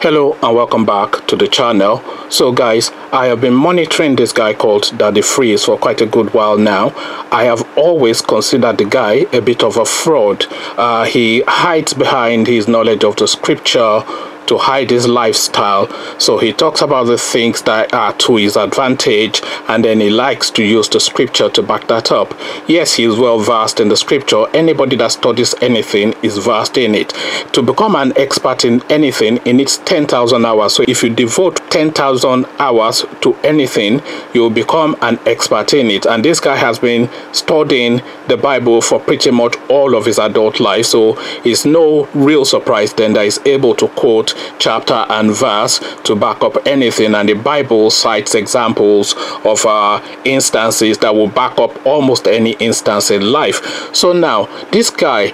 Hello and welcome back to the channel. So guys, I have been monitoring this guy called Daddy Freeze for quite a good while now. I have always considered the guy a bit of a fraud. He hides behind his knowledge of the scripture to hide his lifestyle. So he talks about the things that are to his advantage, and then he likes to use the scripture to back that up. Yes, he is well versed in the scripture. Anybody that studies anything is versed in it. To become an expert in anything, it needs 10,000 hours. So if you devote 10,000 hours to anything, you will become an expert in it. And this guy has been studying the Bible for pretty much all of his adult life. So it's no real surprise then that he's able to quote chapter and verse to back up anything, and the Bible cites examples of instances that will back up almost any instance in life. So now this guy,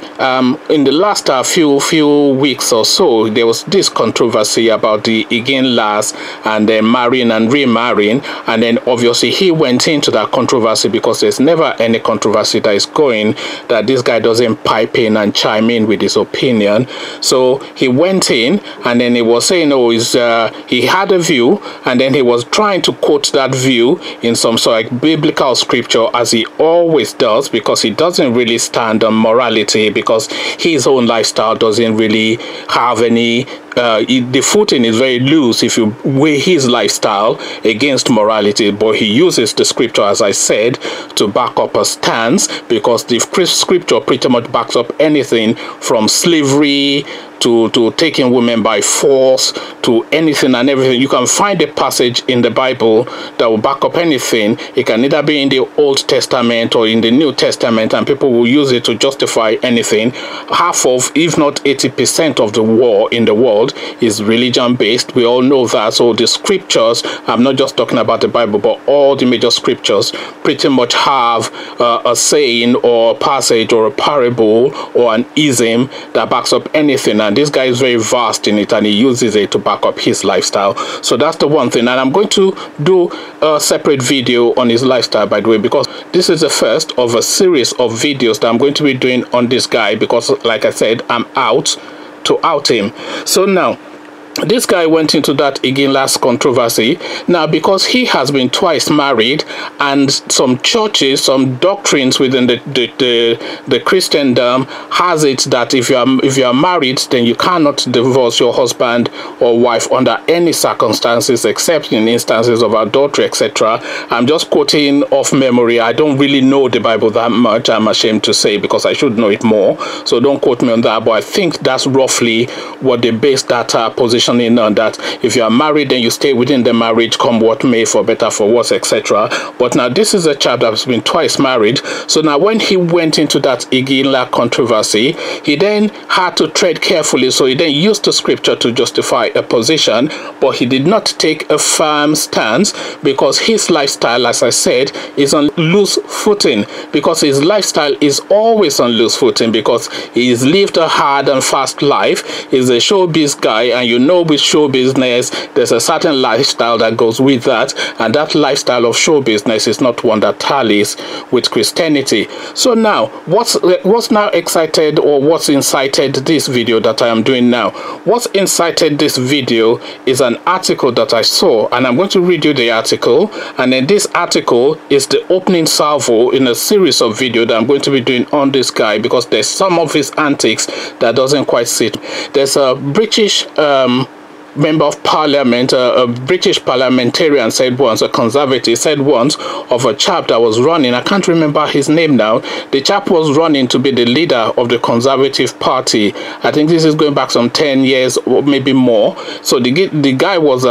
in the last few weeks or so, there was this controversy about the again last and then marrying and remarrying, and then obviously he went into that controversy because there's never any controversy that is going that this guy doesn't pipe in and chime in with his opinion. So he went in and then he was saying, oh, he had a view, and then he was trying to quote that view in some sort of biblical scripture, as he always does, because he doesn't really stand on morality, because his own lifestyle doesn't really have any the footing is very loose if you weigh his lifestyle against morality. But he uses the scripture, as I said, to back up a stance, because the scripture pretty much backs up anything from slavery to taking women by force, to anything and everything. You can find a passage in the Bible that will back up anything. It can either be in the Old Testament or in the New Testament, and people will use it to justify anything. Half of, if not 80% of the war in the world is religion-based. We all know that. So the scriptures, I'm not just talking about the Bible, but all the major scriptures pretty much have a saying or a passage or a parable or an ism that backs up anything. And this guy is very vast in it, and he uses it to back up his lifestyle. So that's the one thing. And I'm going to do a separate video on his lifestyle, by the way, because this is the first of a series of videos that I'm going to be doing on this guy, because like I said, I'm out to out him. So now this guy went into that again last controversy now because he has been twice married, and some churches, some doctrines within the Christendom has it that if you are married, then you cannot divorce your husband or wife under any circumstances except in instances of adultery, etc. I'm just quoting off memory. I don't really know the Bible that much, I'm ashamed to say, because I should know it more, so don't quote me on that, but I think that's roughly what they base that position in on, that if you are married, then you stay within the marriage, come what may, for better, for worse, etc. But now this is a chap that's been twice married. So now when he went into that Igila controversy, he then had to tread carefully. So he then used the scripture to justify a position, but he did not take a firm stance, because his lifestyle, as I said, is on loose footing, because his lifestyle is always on loose footing, because he's lived a hard and fast life. He's a showbiz guy, and you know with show business there's a certain lifestyle that goes with that, and that lifestyle of show business is not one that tallies with Christianity. So now what's now excited, or what's incited this video that I am doing now? What's incited this video is an article that I saw, and I'm going to read you the article, and then this article is the opening salvo in a series of videos that I'm going to be doing on this guy, because there's some of his antics that doesn't quite sit. There's a British member of parliament, a British parliamentarian said once, a conservative said once, of a chap that was running, I can't remember his name now, the chap was running to be the leader of the Conservative Party. I think this is going back some 10 years or maybe more. So the guy was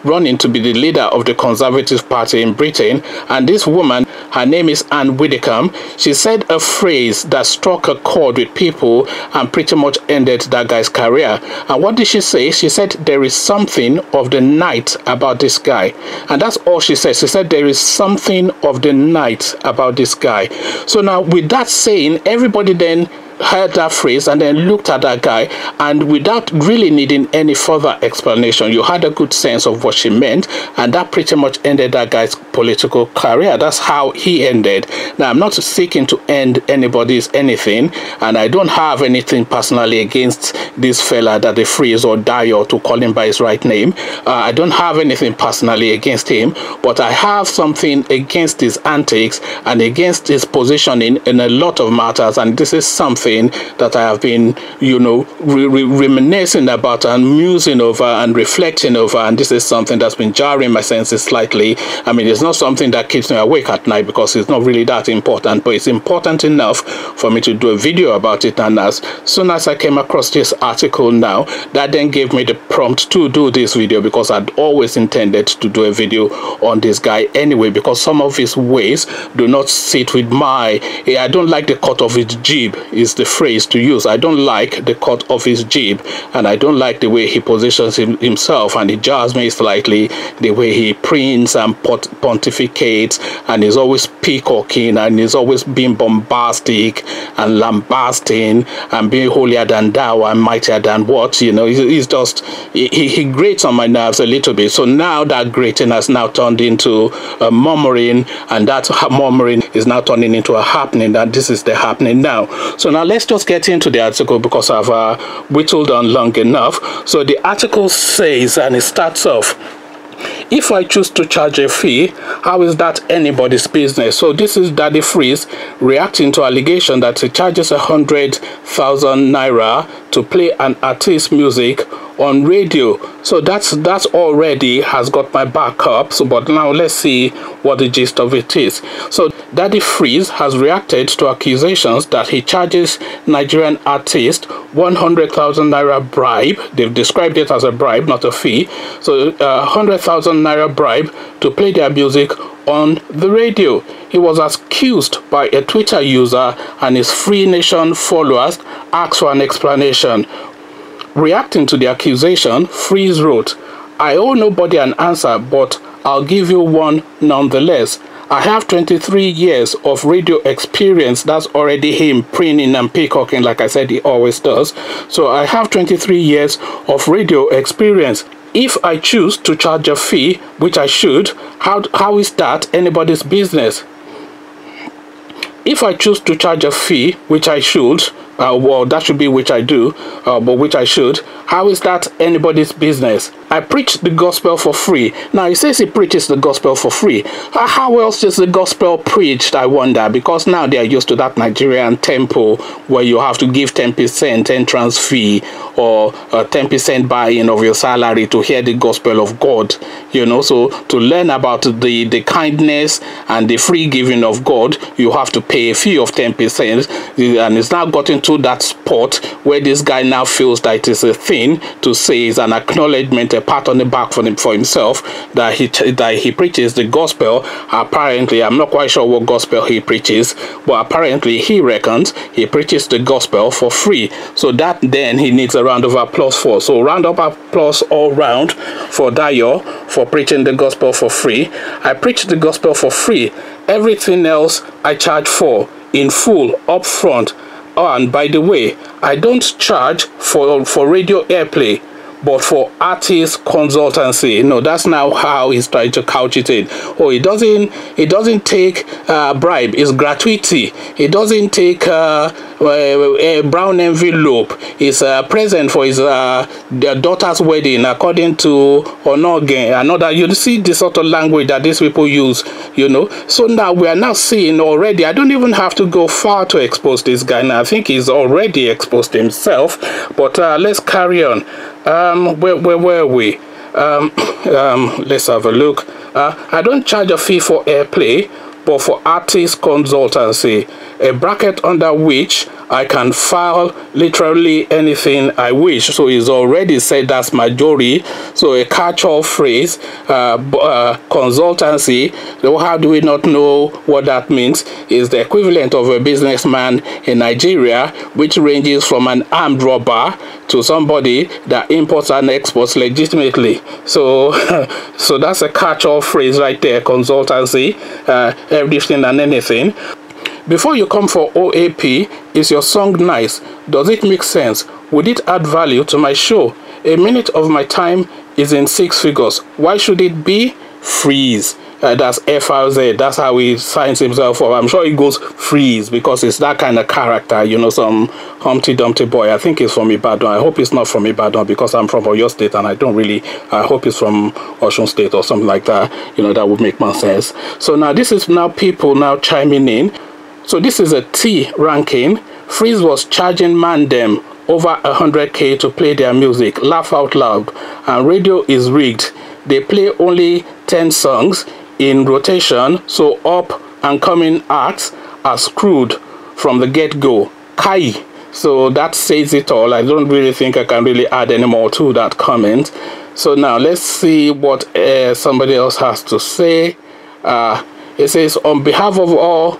running to be the leader of the Conservative Party in Britain, and this woman, her name is Anne Widdecombe, she said a phrase that struck a chord with people and pretty much ended that guy's career. And what did she say? She said, there is something of the night about this guy. And that's all she said. She said there is something of the night about this guy. So now with that saying, everybody then heard that phrase and then looked at that guy, and without really needing any further explanation, you had a good sense of what she meant, and that pretty much ended that guy's political career. That's how he ended. Now, I'm not seeking to end anybody's anything, and I don't have anything personally against this fella that they freeze or die, or to call him by his right name. I don't have anything personally against him, but I have something against his antics and against his positioning in a lot of matters, and this is something that I have been, you know, reminiscing about and musing over and reflecting over, and this is something that's been jarring my senses slightly. I mean, it's not something that keeps me awake at night because it's not really that important, but it's important enough for me to do a video about it. And as soon as I came across this article now, that then gave me the prompt to do this video, because I'd always intended to do a video on this guy anyway, because some of his ways do not sit with my, I don't like the cut of his jib is the phrase to use. I don't like the cut of his jib, and I don't like the way he positions himself, and it jars me slightly the way he prints and pontificates, and is always peacocking, and is always being bombastic and lambasting and being holier than thou and mightier than what, you know. He's just, he grates on my nerves a little bit. So now that grating has now turned into a murmuring, and that murmuring is now turning into a happening, and this is the happening now. So now let's just get into the article, because I've whittled on long enough. So the article says, and it starts off, if I choose to charge a fee, how is that anybody's business? So this is Daddy Freeze reacting to allegation that he charges 100,000 naira to play an artist's music on radio. So that's already has got my back up. So but now let's see what the gist of it is. So Daddy Freeze has reacted to accusations that he charges Nigerian artist 100,000 naira bribe. They've described it as a bribe, not a fee. So 100,000 naira bribe to play their music on the radio. He was accused by a Twitter user, and his Free Nation followers asked for an explanation. Reacting to the accusation, Freeze wrote, "I owe nobody an answer, but I'll give you one nonetheless. I have 23 years of radio experience." That's already him preening and peacocking, like I said he always does. So I have 23 years of radio experience. If I choose to charge a fee, which I should, how is that anybody's business? If I choose to charge a fee, which I should, well, that should be which I do, but which I should, how is that anybody's business? I preach the gospel for free. Now, he says he preaches the gospel for free. How else is the gospel preached, I wonder? Because now they are used to that Nigerian temple where you have to give 10% entrance fee or 10% buy-in of your salary to hear the gospel of God. You know, so to learn about the kindness and the free giving of God, you have to pay a fee of 10%. And it's now gotten to that spot where this guy now feels that it is a thing to say, is an acknowledgement, a pat on the back for himself, that he preaches the gospel. Apparently, I'm not quite sure what gospel he preaches, but apparently he reckons he preaches the gospel for free. So that then he needs a round of applause for. So round of applause all round for Dayo for preaching the gospel for free. I preach the gospel for free. Everything else I charge for in full up front. Oh, and by the way, I don't charge for radio airplay, but for artist consultancy. You know, that's now how he's trying to couch it in. Oh, it doesn't take bribe, it's gratuity. It doesn't take a brown envelope. It's a present for his their daughter's wedding, according to Onogen. Another, you see the sort of language that these people use, you know. So now we are now seeing already, I don't even have to go far to expose this guy now. I think he's already exposed himself, but let's carry on. Where were we? Let's have a look. I don't charge a fee for airplay, but for artist consultancy, a bracket under which I can file literally anything I wish. So he's already said that's majority. So a catch-all phrase, consultancy, how do we not know what that means? Is the equivalent of a businessman in Nigeria, which ranges from an armed robber to somebody that imports and exports legitimately. So so that's a catch-all phrase right there, consultancy, everything and anything. Before you come for OAP, is your song nice? Does it make sense? Would it add value to my show? A minute of my time is in 6 figures. Why should it be? Freeze. That's F-R-Z. That's how he signs himself up. I'm sure he goes Freeze because it's that kind of character, you know, some Humpty Dumpty boy. I think he's from Ibadan. I hope he's not from Ibadan because I'm from Oyo State and I don't really, I hope he's from Osun State or something like that. You know, that would make more sense. So now this is now people now chiming in. So this is a T ranking. Freeze was charging Mandem over 100K to play their music. Laugh out loud. And radio is rigged. They play only 10 songs in rotation, so up and coming acts are screwed from the get-go. Kai. So that says it all. I don't really think I can really add any more to that comment. So now let's see what somebody else has to say. It says, on behalf of all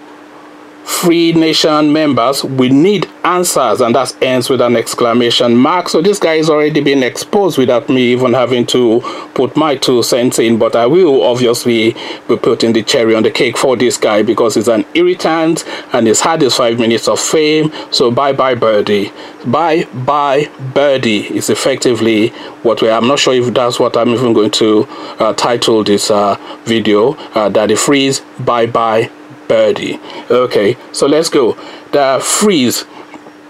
Free Nation members, we need answers, and that ends with an exclamation mark. So this guy is already being exposed without me even having to put my 2 cents in, but I will obviously be putting the cherry on the cake for this guy because he's an irritant and he's had his 5 minutes of fame. So bye bye birdie. Bye bye birdie is effectively what I'm not sure if that's what I'm even going to title this video. Daddy Freeze, bye bye birdie. Okay, so let's go. The Freeze,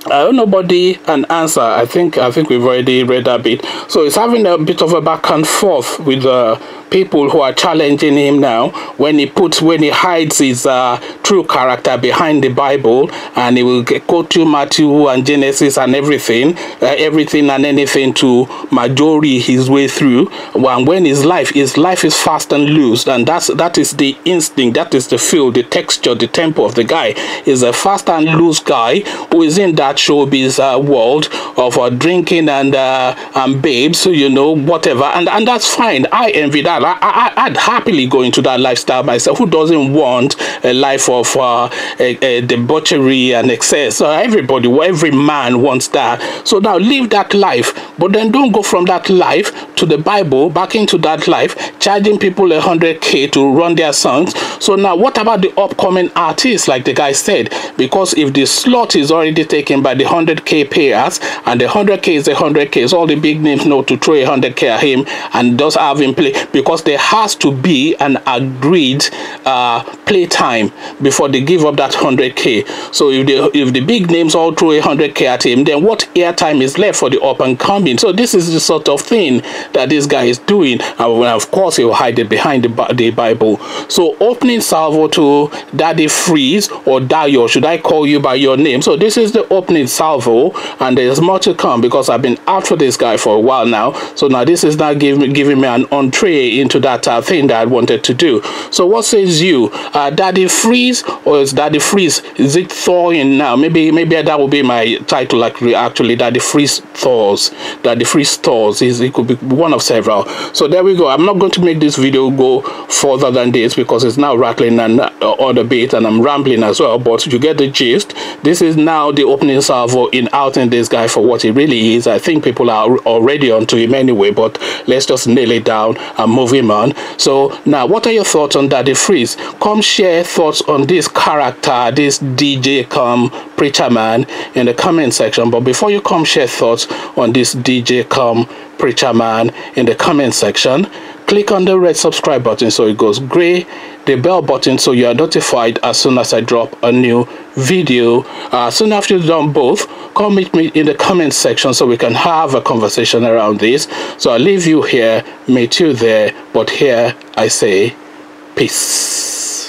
nobody an answer. I think we've already read that bit. So it's having a bit of a back and forth with people who are challenging him now when he hides his true character behind the Bible, and he will quote you Matthew and Genesis and everything and anything to majority his way through. When his life is fast and loose, and that is the instinct, that is the feel, the texture, the tempo of the guy. Is a fast and loose guy who is in that showbiz world of drinking and babes, you know, whatever, and that's fine. I envy that. I'd happily go into that lifestyle myself. Who doesn't want a life of debauchery and excess? Every man wants that. So now live that life, but then don't go from that life to the Bible, back into that life, charging people 100K to run their songs. So now what about the upcoming artists, like the guy said? Because if the slot is already taken by the 100K payers, and the 100K is the 100K, so all the big names know to throw 100K at him and does have him play, because there has to be an agreed play time before they give up that 100K. So if the big names all throw 100K at him, then what airtime is left for the up and coming? So this is the sort of thing that this guy is doing, and of course he will hide it behind the Bible. So opening salvo to Daddy Freeze, or Dayo, should I call you by your name? So this is the opening salvo, and there's more to come because I've been after this guy for a while now. So now this is now giving me an entree into that thing that I wanted to do. So what says you? Daddy Freeze, or is Daddy Freeze? Is it thawing now? Maybe that will be my title. Like actually, Daddy Freeze Thaws. Daddy Freeze Thaws. It could be one of several. So there we go. I'm not going to make this video go further than this because it's now rattling and on a bit, and I'm rambling as well. But you get the gist. This is now the opening salvo in outing this guy for what he really is. I think people are already onto him anyway, but let's just nail it down and move him on. So now, what are your thoughts on Daddy Freeze? Come share thoughts on this character, this DJ come preacher man, in the comment section. But before you come share thoughts on this DJ come preacher man in the comment section, click on the red subscribe button so it goes gray, the bell button so you are notified as soon as I drop a new video. Soon after you've done both, come meet me in the comment section so we can have a conversation around this. So I'll leave you here, meet you there, but here I say peace.